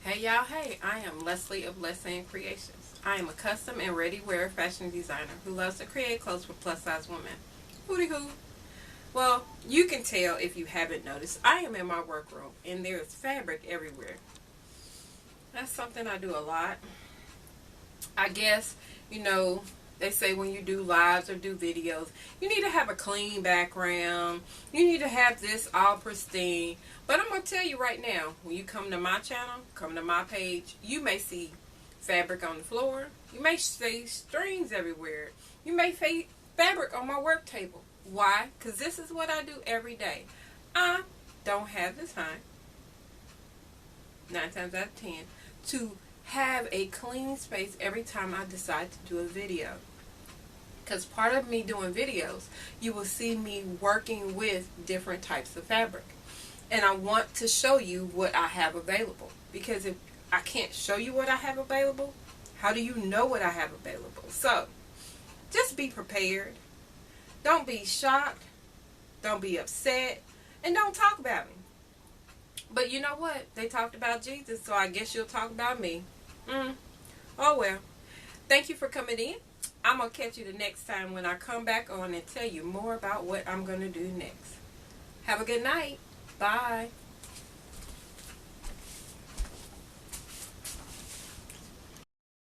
Hey y'all, hey, I am Leslie of LesAnn Creations. I am a custom and ready-wear fashion designer who loves to create clothes for plus-size women. Hooty hoo. Well, you can tell if you haven't noticed, I am in my workroom and there is fabric everywhere. That's something I do a lot. I guess, they say when you do lives or do videos, you need to have a clean background. You need to have this all pristine. But I'm going to tell you right now, when you come to my channel, come to my page, you may see fabric on the floor. You may see strings everywhere. You may see fabric on my work table. Why? Because this is what I do every day. I don't have the time, 9 times out of 10, to have a clean space every time I decide to do a video. Because part of me doing videos, you will see me working with different types of fabric. And I want to show you what I have available. Because if I can't show you what I have available, how do you know what I have available? So, just be prepared. Don't be shocked. Don't be upset. And don't talk about me. But you know what? They talked about Jesus, so I guess you'll talk about me. Oh well. Thank you for coming in. I'm going to catch you the next time when I come back on and tell you more about what I'm going to do next. Have a good night. Bye.